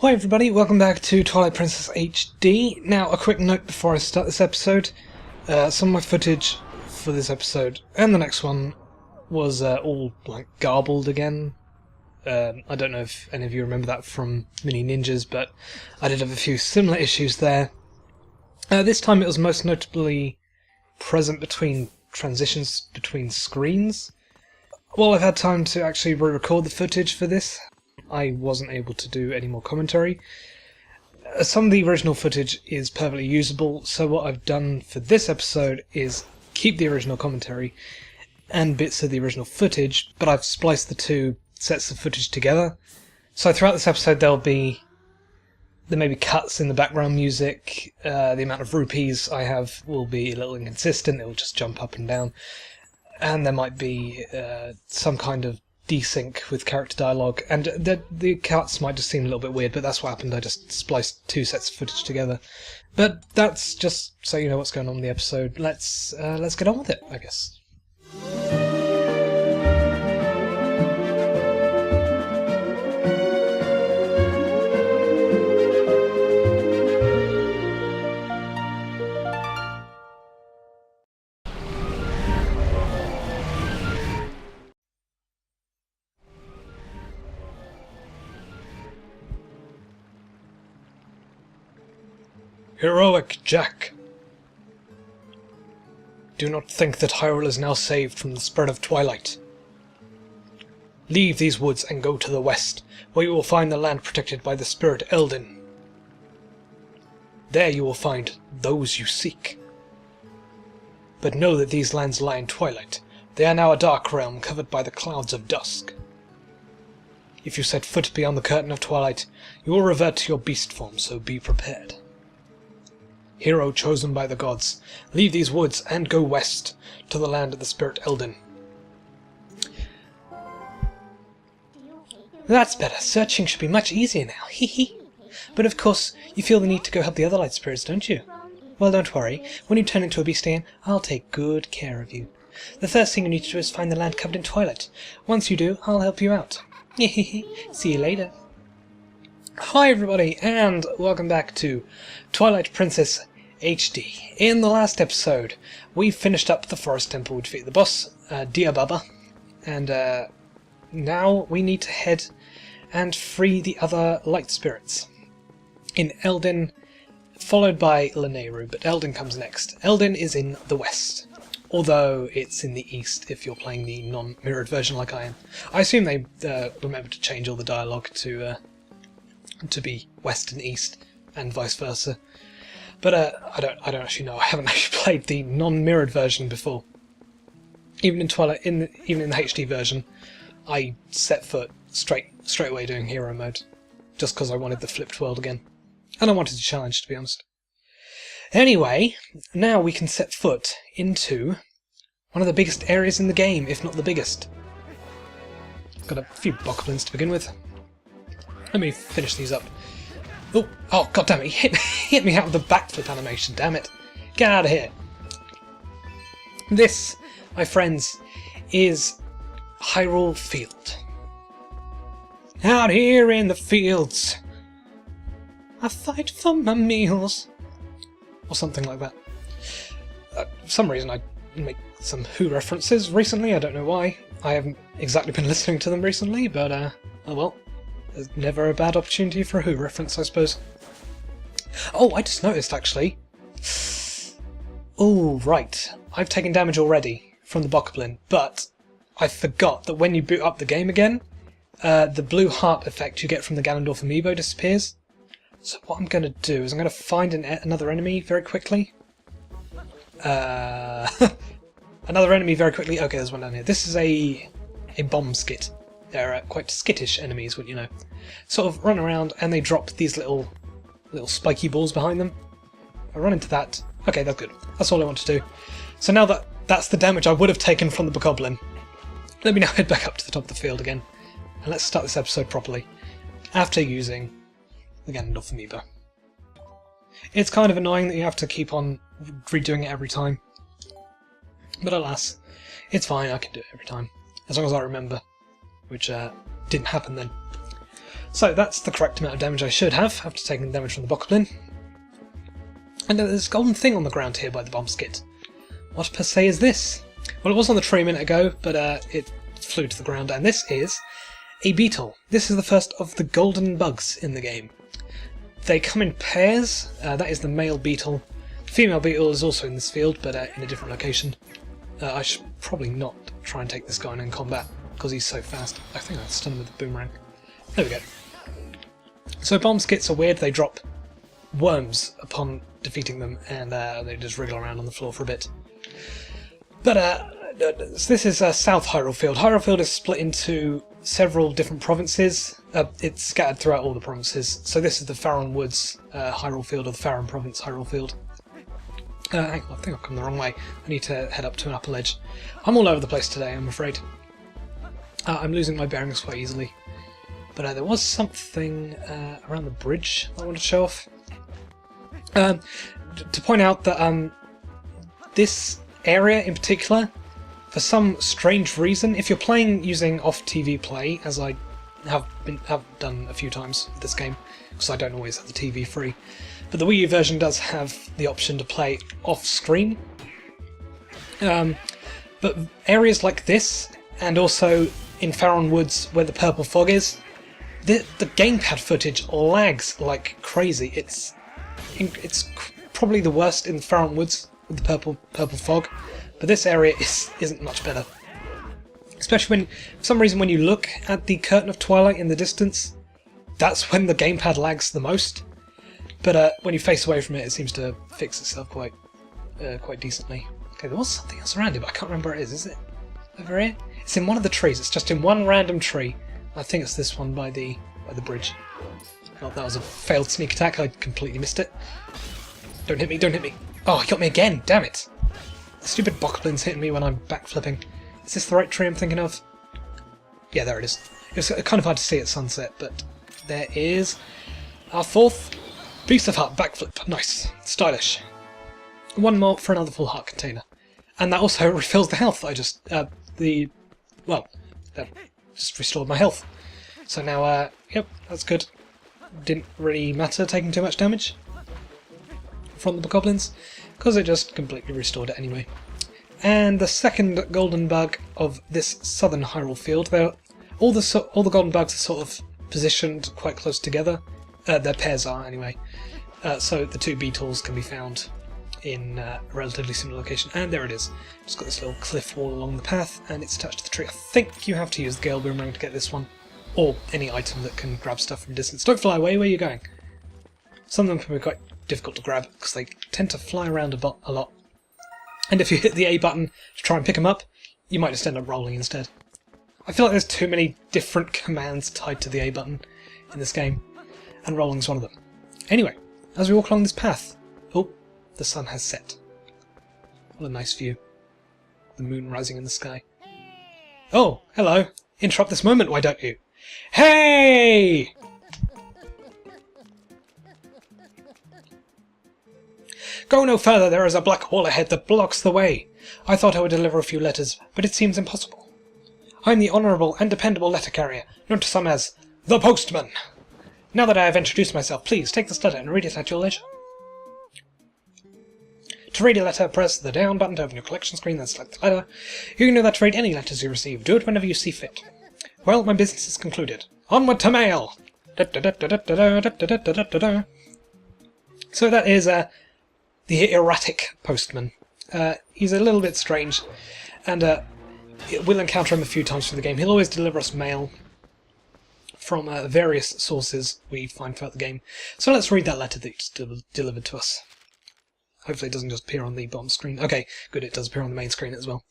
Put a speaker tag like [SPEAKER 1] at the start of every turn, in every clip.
[SPEAKER 1] Hi everybody, welcome back to Twilight Princess HD. Now, a quick note before I start this episode. Some of my footage for this episode and the next one was all garbled again. I don't know if any of you remember that from Mini Ninjas, but I did have a few similar issues there. This time it was most notably present between transitions between screens. While I've had time to actually re-record the footage for this, I wasn't able to do any more commentary. Some of the original footage is perfectly usable, so what I've done for this episode is keep the original commentary and bits of the original footage, but I've spliced the two sets of footage together. So throughout this episode there may be cuts in the background music, the amount of rupees I have will be a little inconsistent, it will just jump up and down, and there might be some kind of desync with character dialogue, and the cuts might just seem a little bit weird, but that's what happened. I just spliced two sets of footage together. But that's just so you know what's going on in the episode. Let's get on with it, I guess. Heroic Jack! Do not think that Hyrule is now saved from the spread of Twilight. Leave these woods and go to the west, where you will find the land protected by the spirit Aaand. There you will find those you seek. But know that these lands lie in Twilight. They are now a dark realm covered by the clouds of dusk. If you set foot beyond the curtain of Twilight, you will revert to your beast form, so be prepared. Hero chosen by the gods, leave these woods and go west to the land of the spirit Aaand. That's better. Searching should be much easier now. Hee. But of course, you feel the need to go help the other light spirits, don't you? Well, don't worry. When you turn into a beast again, I'll take good care of you. The first thing you need to do is find the land covered in twilight. Once you do, I'll help you out. See you later. Hi everybody, and welcome back to Twilight Princess HD. In the last episode, we finished up the forest temple, we defeated the boss, Baba, and now we need to head and free the other light spirits. In Aaand, followed by Lanayru, but Aaand comes next. Aaand is in the west, although it's in the east if you're playing the non-mirrored version like I am. I assume they remember to change all the dialogue to be west and east, and vice versa. But I don't actually know. I haven't actually played the non-mirrored version before. Even in Twilight, even in the HD version, I set foot straight away doing hero mode, just because I wanted the flipped world again, and I wanted a challenge, to be honest. Anyway, now we can set foot into one of the biggest areas in the game, if not the biggest. Got a few bokoblins to begin with. Let me finish these up. Oh, god damn it, he hit me out with the backflip animation, damn it. Get out of here. This, my friends, is Hyrule Field. Out here in the fields, I fight for my meals. Or something like that. For some reason I make some Who references recently, I don't know why. I haven't exactly been listening to them recently, but oh well. There's never a bad opportunity for a Who reference, I suppose. Oh, I just noticed, actually. Oh, right. I've taken damage already from the bokoblin, but I forgot that when you boot up the game again, the blue heart effect you get from the Ganondorf amiibo disappears. So what I'm going to do is I'm going to find another enemy very quickly. Another enemy very quickly. Okay, there's one down here. This is a bomb skit. They're quite skittish enemies, wouldn't you know. Sort of run around and they drop these little spiky balls behind them. I run into that. Okay, that's good. That's all I want to do. So now that's the damage I would have taken from the bokoblin, let me now head back up to the top of the field again. And let's start this episode properly, after using the Ganondorf amiibo. It's kind of annoying that you have to keep on redoing it every time. But alas, it's fine, I can do it every time. As long as I remember. Which didn't happen then. So that's the correct amount of damage I should have, after taking damage from the bokoblin. And there's a golden thing on the ground here by the bomb skit. What per se is this? Well, it was on the tree a minute ago, but it flew to the ground, and this is a beetle. This is the first of the golden bugs in the game. They come in pairs. That is the male beetle. The female beetle is also in this field, but in a different location. I should probably not try and take this guy on in combat, because he's so fast. I think I stunned him with the boomerang. There we go. So bomb skits are weird. They drop worms upon defeating them, and they just wriggle around on the floor for a bit. But this is South Hyrule Field. Hyrule Field is split into several different provinces. It's scattered throughout all the provinces. So this is the Faron Woods Hyrule Field, or the Faron Province Hyrule Field. I think I've come the wrong way. I need to head up to an upper ledge. I'm all over the place today, I'm afraid. I'm losing my bearings quite easily. But there was something around the bridge I wanted to show off. To point out that this area in particular, for some strange reason, if you're playing using off-TV play, as I have done a few times with this game, because I don't always have the TV free, but the Wii U version does have the option to play off-screen. But areas like this, and also in Faron Woods where the purple fog is, the gamepad footage lags like crazy. It's probably the worst in Faron Woods with the purple fog, but this area isn't much better. Especially when, for some reason, when you look at the curtain of Twilight in the distance, that's when the gamepad lags the most. But when you face away from it, it seems to fix itself quite decently. Okay, there was something else around it, but I can't remember where it is. Is it over here? It's in one of the trees. It's just in one random tree. I think it's this one by the bridge. Oh, that was a failed sneak attack. I completely missed it. Don't hit me! Don't hit me! Oh, he got me again! Damn it! The stupid bokoblin's hitting me when I'm backflipping. Is this the right tree I'm thinking of? Yeah, there it is. It's kind of hard to see at sunset, but there is our fourth piece of heart backflip. Nice. Stylish. One more for another full heart container. And that also refills the health. I just, that just restored my health. So now, yep, that's good. Didn't really matter taking too much damage from the bokoblins, because it just completely restored it anyway. And the second golden bug of this southern Hyrule Field, all the golden bugs are sort of positioned quite close together. Their pairs are anyway. So the two beetles can be found in a relatively similar location. And there it is. Just got this little cliff wall along the path, and it's attached to the tree. I think you have to use the Gale Boomerang to get this one, or any item that can grab stuff from a distance. Don't fly away. Where are you going? Some of them can be quite difficult to grab because they tend to fly around a lot. And if you hit the A button to try and pick them up, you might just end up rolling instead. I feel like there's too many different commands tied to the A button in this game, and rolling's one of them. Anyway, as we walk along this path, oh, the sun has set. What a nice view. The moon rising in the sky. Oh, hello. Interrupt this moment, why don't you? Hey! Go no further, there is a black wall ahead that blocks the way. I thought I would deliver a few letters, but it seems impossible. I am the honourable and dependable letter carrier, known to some as the Postman. Now that I have introduced myself, please take this letter and read it at your leisure. To read a letter, press the down button to open your collection screen, then select the letter. You can do that to read any letters you receive. Do it whenever you see fit. Well, my business is concluded. Onward to mail! So that is the erratic postman. He's a little bit strange, and we'll encounter him a few times through the game. He'll always deliver us mail from various sources we find throughout the game. So let's read that letter that he's delivered to us. Hopefully it doesn't just appear on the bottom screen. Okay, good, it does appear on the main screen as well.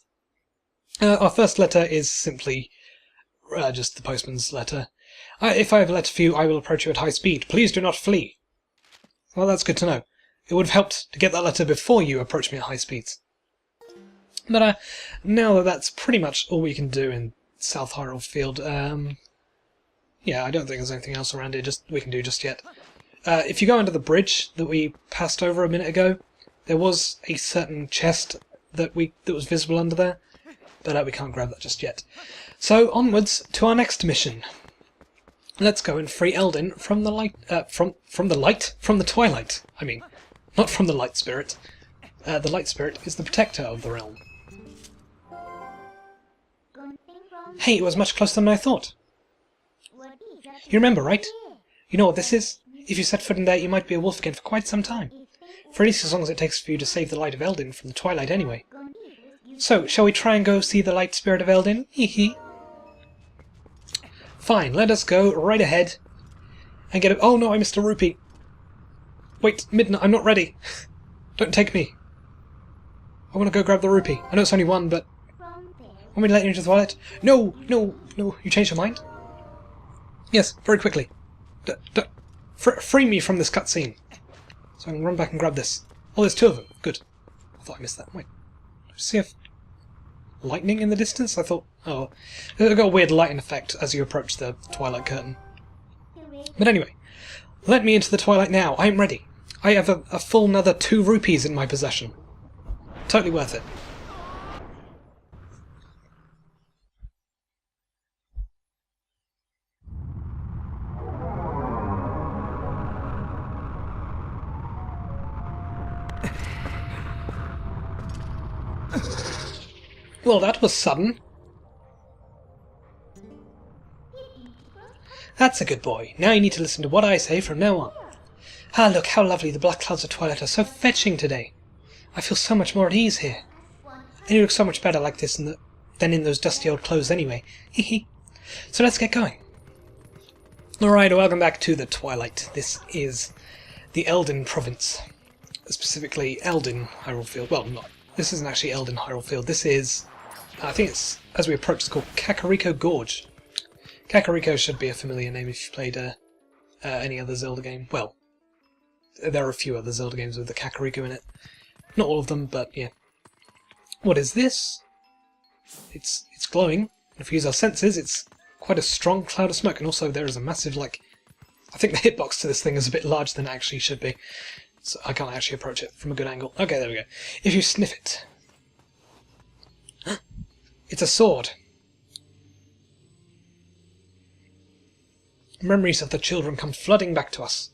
[SPEAKER 1] Our first letter is simply just the postman's letter. If I have a letter for you, I will approach you at high speed. Please do not flee. Well, that's good to know. It would have helped to get that letter before you approach me at high speeds. But now that that's pretty much all we can do in South Hyrule Field, yeah, I don't think there's anything else around here we can do just yet. If you go under the bridge that we passed over a minute ago, there was a certain chest that was visible under there, but we can't grab that just yet. So onwards to our next mission. Let's go and free Eldin from the light. From the Twilight. I mean, not from the Light Spirit. The Light Spirit is the protector of the realm. Hey, it was much closer than I thought. You remember, right? You know what this is? If you set foot in there, you might be a wolf again for quite some time. For at least as long as it takes for you to save the light of Eldin from the Twilight anyway. So, shall we try and go see the Light Spirit of Eldin? Hee hee. Fine, let us go right ahead and get a... Oh no, I missed a rupee. Wait, Midnight, I'm not ready. Don't take me. I want to go grab the rupee. I know it's only one, but... Want me to let you into the wallet? No, no, no. You changed your mind? Yes, very quickly. Free me from this cutscene. So I can run back and grab this. Oh, there's two of them. Good. I thought I missed that. Wait. Did I see a lightning in the distance? I thought... Oh. It got a weird lighting effect as you approach the Twilight curtain. But anyway. Let me into the Twilight now. I am ready. I have a full another 2 rupees in my possession. Totally worth it. Well, that was sudden. That's a good boy. Now you need to listen to what I say from now on. Ah, look how lovely the black clouds of Twilight are. So fetching today. I feel so much more at ease here. And you look so much better like this than in those dusty old clothes anyway. Hee hee. So let's get going. Alright, welcome back to the Twilight. This is the Eldin province. Specifically, Eldin Hyrule Field. Well, not. This isn't actually Eldin Hyrule Field. This is... I think it's, as we approach, it's called Kakariko Gorge. Kakariko should be a familiar name if you've played any other Zelda game. Well, there are a few other Zelda games with the Kakariko in it. Not all of them, but yeah. What is this? It's glowing. If we use our senses, it's quite a strong cloud of smoke. And also there is a massive, like... I think the hitbox to this thing is a bit larger than it actually should be. So I can't actually approach it from a good angle. Okay, there we go. If you sniff it... It's a sword. Memories of the children come flooding back to us.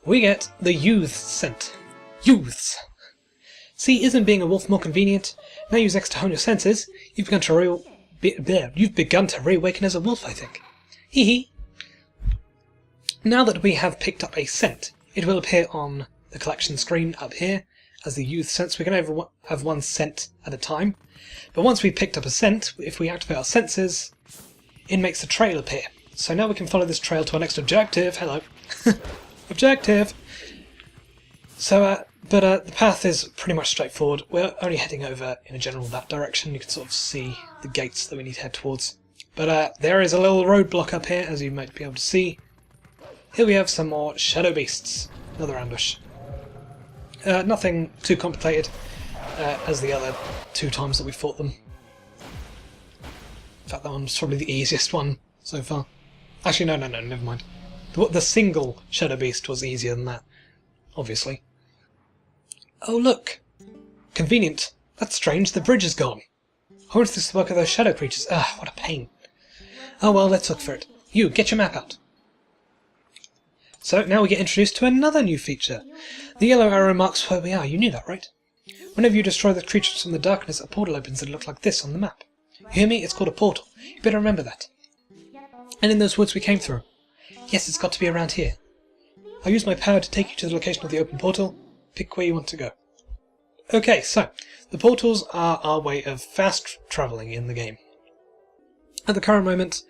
[SPEAKER 1] We get the youths scent. Youths! See, isn't being a wolf more convenient? Now use X to hone your senses. You've begun to reawaken as a wolf, I think. Hee hee. Now that we have picked up a scent, it will appear on the collection screen up here as the youth scents. We can only have one scent at a time. But once we've picked up a scent, if we activate our senses, it makes a trail appear. So now we can follow this trail to our next objective. Hello. Objective! So, the path is pretty much straightforward. We're only heading over in a general that direction. You can sort of see the gates that we need to head towards. But there is a little roadblock up here, as you might be able to see. Here we have some more shadow beasts. Another ambush. Nothing too complicated as the other 2 times that we fought them. In fact, that one's probably the easiest one so far. Actually, no, never mind. The single shadow beast was easier than that, obviously. Oh, look! Convenient. That's strange, the bridge is gone. I wonder if this is the work of those shadow creatures. Ah, what a pain. Oh well, let's look for it. You, get your map out. So, now we get introduced to another new feature. The yellow arrow marks where we are. You knew that, right? Whenever you destroy the creatures from the darkness, a portal opens that look like this on the map. You hear me? It's called a portal. You better remember that. And in those woods we came through. Yes, it's got to be around here. I'll use my power to take you to the location of the open portal. Pick where you want to go. Okay, so, the portals are our way of fast travelling in the game. At the current moment,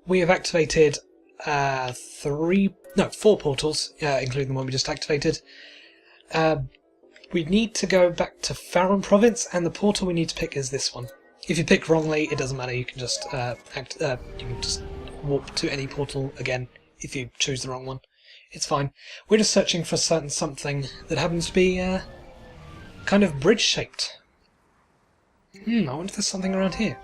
[SPEAKER 1] we have activated 4 portals, including the one we just activated. We need to go back to Faron Province, and the portal we need to pick is this one. If you pick wrongly, it doesn't matter. You can just warp to any portal again if you choose the wrong one. It's fine. We're just searching for something that happens to be kind of bridge-shaped. I wonder if there's something around here.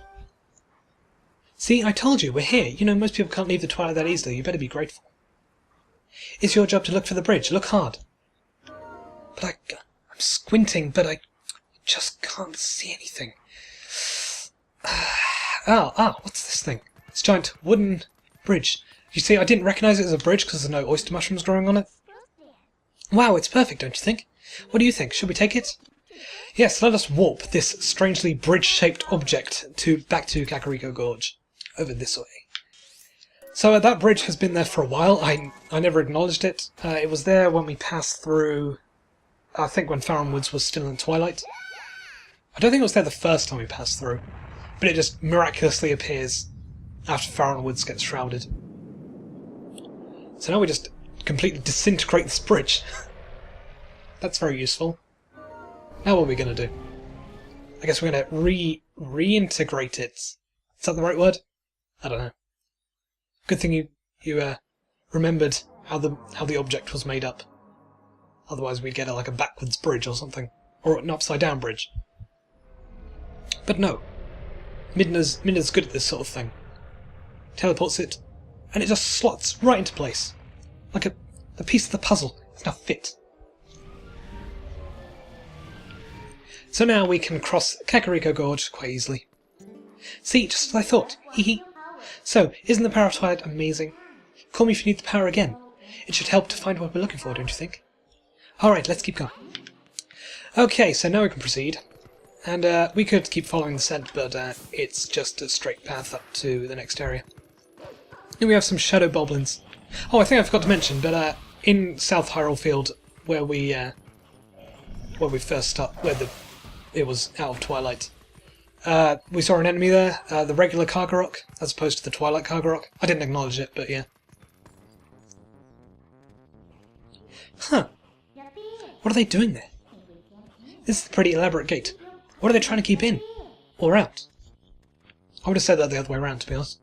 [SPEAKER 1] See, I told you, we're here. You know, most people can't leave the Twilight that easily. You better be grateful. It's your job to look for the bridge. Look hard. But I'm squinting, but I just can't see anything. What's this thing? It's a giant wooden bridge. You see, I didn't recognise it as a bridge because there's no oyster mushrooms growing on it. Wow, it's perfect, don't you think? What do you think? Should we take it? Yes, let us warp this strangely bridge-shaped object back to Kakariko Gorge. Over this way. So that bridge has been there for a while. I never acknowledged it. It was there when we passed through, I think when Farron Woods was still in Twilight. I don't think it was there the first time we passed through, but it just miraculously appears after Farron Woods gets shrouded. So now we just completely disintegrate this bridge. That's very useful. Now what are we going to do? I guess we're going to reintegrate it. Is that the right word? I don't know. Good thing you remembered how the object was made up. Otherwise we'd get like a backwards bridge or something. Or an upside down bridge. But no. Midna's good at this sort of thing. Teleports it, and it just slots right into place. Like a piece of the puzzle. It's now fit. So now we can cross Kakariko Gorge quite easily. See, just as I thought. Hee hee. So, isn't the power of Twilight amazing? Call me if you need the power again. It should help to find what we're looking for, don't you think? Alright, let's keep going. Okay, so now we can proceed. And we could keep following the scent, but it's just a straight path up to the next area. Here we have some shadow boblins. Oh, I think I forgot to mention, but in South Hyrule Field, where we first started, it was out of Twilight, we saw an enemy there, the regular Kargarok, as opposed to the Twilight Kargarok. I didn't acknowledge it, but yeah. Huh. What are they doing there? This is a pretty elaborate gate. What are they trying to keep in? Or out? I would have said that the other way around, to be honest.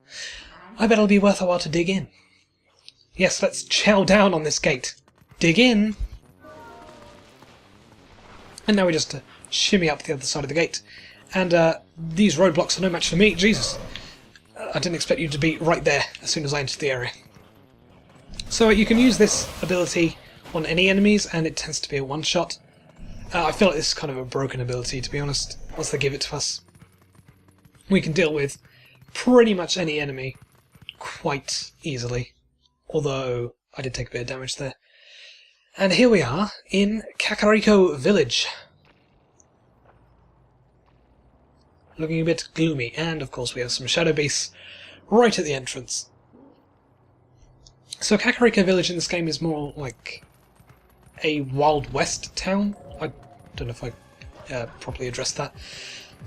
[SPEAKER 1] I bet it'll be worth a while to dig in. Yes, let's chow down on this gate. Dig in! And now we just shimmy up the other side of the gate. And these roadblocks are no match for me. Jesus! I didn't expect you to be right there as soon as I entered the area. So you can use this ability on any enemies, and it tends to be a one-shot. I feel like this is kind of a broken ability, to be honest, once they give it to us. We can deal with pretty much any enemy quite easily, although I did take a bit of damage there. And here we are in Kakariko Village. Looking a bit gloomy, and of course we have some shadow beasts right at the entrance. So Kakariko Village in this game is more like a Wild West town. I don't know if I properly addressed that.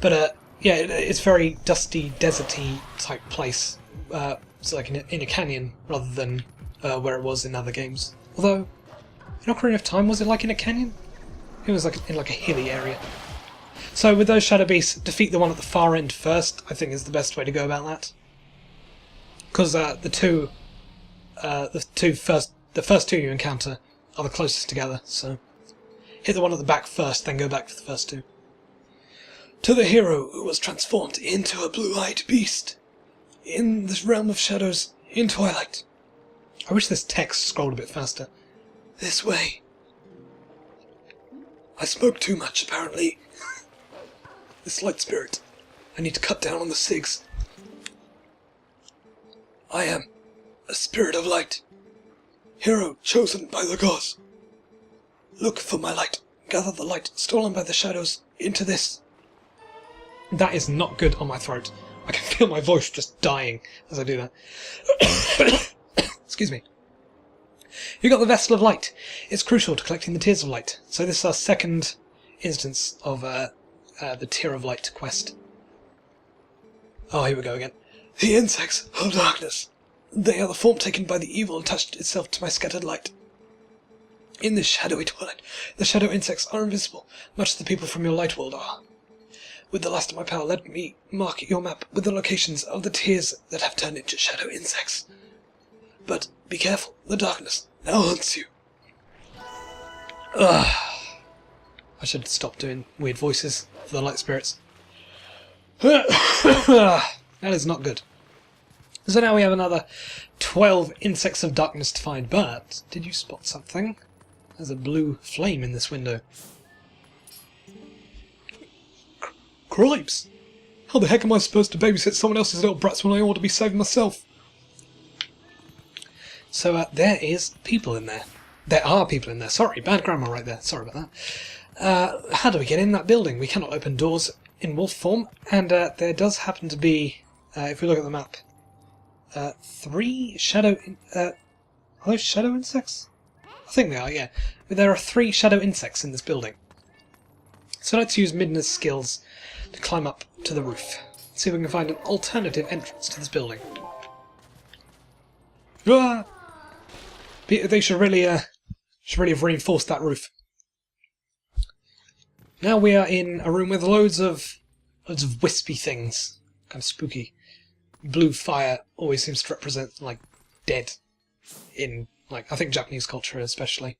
[SPEAKER 1] But yeah, it's very dusty, deserty type place. It's like in a canyon rather than where it was in other games. Although, in Ocarina of Time, was it like in a canyon? It was like in like a hilly area. So with those shadow beasts, defeat the one at the far end first, I think is the best way to go about that. Because the first two you encounter are the closest together, so hit the one at the back first, then go back for the first two. To the hero who was transformed into a blue-eyed beast in this realm of shadows in Twilight. I wish this text scrolled a bit faster. This way. I smoke too much, apparently. This light spirit. I need to cut down on the cigs. I am a spirit of light. Hero chosen by the gods. Look for my light. Gather the light stolen by the shadows into this. That is not good on my throat. I can feel my voice just dying as I do that. Excuse me. You got the Vessel of Light. It's crucial to collecting the Tears of Light. So this is our second instance of the Tear of Light quest. Oh, here we go again. The insects of darkness. They are the form taken by the evil attached itself to my scattered light. In this shadowy twilight, the shadow insects are invisible, much as the people from your light world are. With the last of my power, let me mark your map with the locations of the tears that have turned into shadow insects. But be careful, the darkness now haunts you. Ugh. I should stop doing weird voices for the light spirits. That is not good. So now we have another 12 insects of darkness to find, but did you spot something? There's a blue flame in this window. Cripes!
[SPEAKER 2] How the heck am I supposed to babysit someone else's little brats when I ought to be saving myself?
[SPEAKER 1] So there is people in there. There are people in there. Sorry, bad grammar right there. Sorry about that. How do we get in that building? We cannot open doors in wolf form, and there does happen to be, if we look at the map, 3 shadow... are those shadow insects? I think they are, yeah. There are 3 shadow insects in this building. So let's use Midna's skills to climb up to the roof. See if we can find an alternative entrance to this building. Ah! They should really have reinforced that roof. Now we are in a room with loads of wispy things, kind of spooky. Blue fire always seems to represent like dead in I think Japanese culture especially.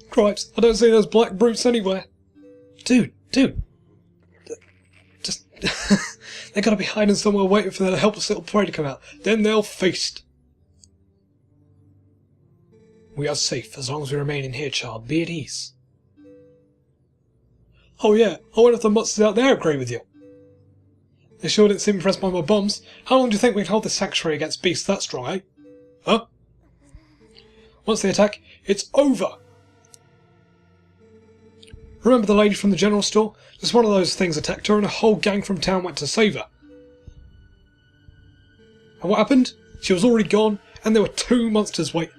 [SPEAKER 2] Cripes, I don't see those black brutes anywhere.
[SPEAKER 1] Dude.
[SPEAKER 2] Just they gotta be hiding somewhere waiting for their helpless little prey to come out. Then they'll feast.
[SPEAKER 1] We are safe as long as we remain in here, child. Be at ease.
[SPEAKER 2] Oh yeah, I wonder if the monsters out there agree with you. They sure didn't seem impressed by my bombs. How long do you think we can hold this sanctuary against beasts that strong, eh? Huh? Once they attack, it's over! Remember the lady from the general store? Just one of those things attacked her and a whole gang from town went to save her. And what happened? She was already gone and there were 2 monsters waiting.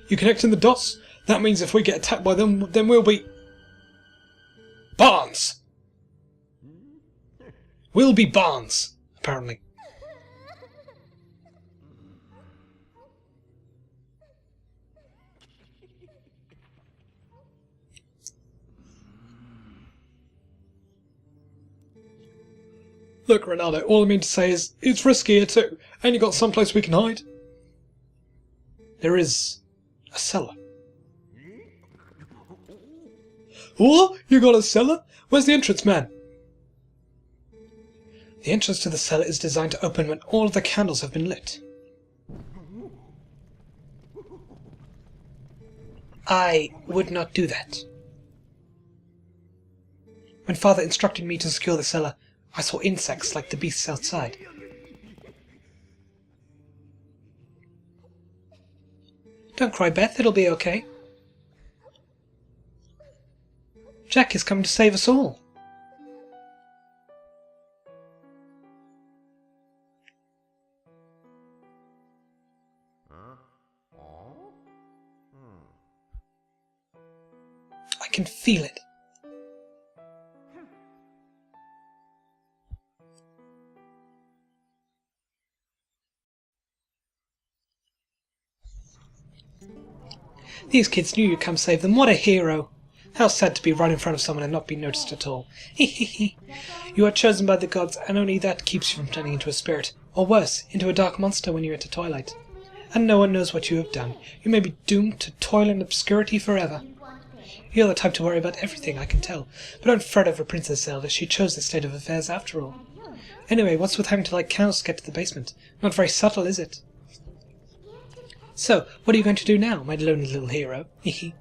[SPEAKER 2] You connecting the dots? That means if we get attacked by them, then we'll be... Barnes!
[SPEAKER 1] We'll be Barnes, apparently.
[SPEAKER 2] Look, Ronaldo, all I mean to say is, it's risky here too. Ain't you got someplace we can hide?
[SPEAKER 1] There is a cellar.
[SPEAKER 2] What? You got a cellar? Where's the entrance, man?
[SPEAKER 1] The entrance to the cellar is designed to open when all of the candles have been lit. I would not do that. When Father instructed me to secure the cellar, I saw insects like the beasts outside. Don't cry, Beth, it'll be okay. Jack is coming to save us all. I can feel it. These kids knew you'd come save them. What a hero! How sad to be right in front of someone and not be noticed at all. Hehehe. You are chosen by the gods, and only that keeps you from turning into a spirit, or worse, into a dark monster when you enter Twilight. And no one knows what you have done. You may be doomed to toil in obscurity forever. You're the type to worry about everything, I can tell. But don't fret over Princess Zelda. She chose this state of affairs after all. Anyway, what's with having to light candles to get to the basement? Not very subtle, is it? So, what are you going to do now, my lonely little hero? Hehe.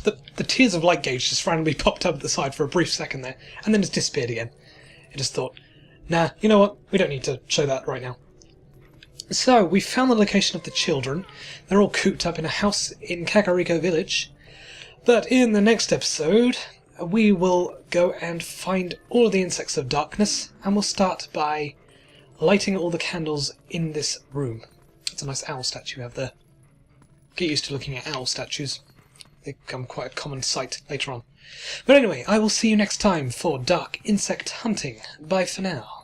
[SPEAKER 1] The Tears of Light gauge just randomly popped up at the side for a brief second there, and then it's disappeared again. I just thought, nah, you know what? We don't need to show that right now. So, we found the location of the children. They're all cooped up in a house in Kakariko Village. But in the next episode, we will go and find all of the insects of darkness, and we'll start by lighting all the candles in this room. It's a nice owl statue you have there. Get used to looking at owl statues. They become quite a common sight later on. But anyway, I will see you next time for Dark Insect Hunting. Bye for now.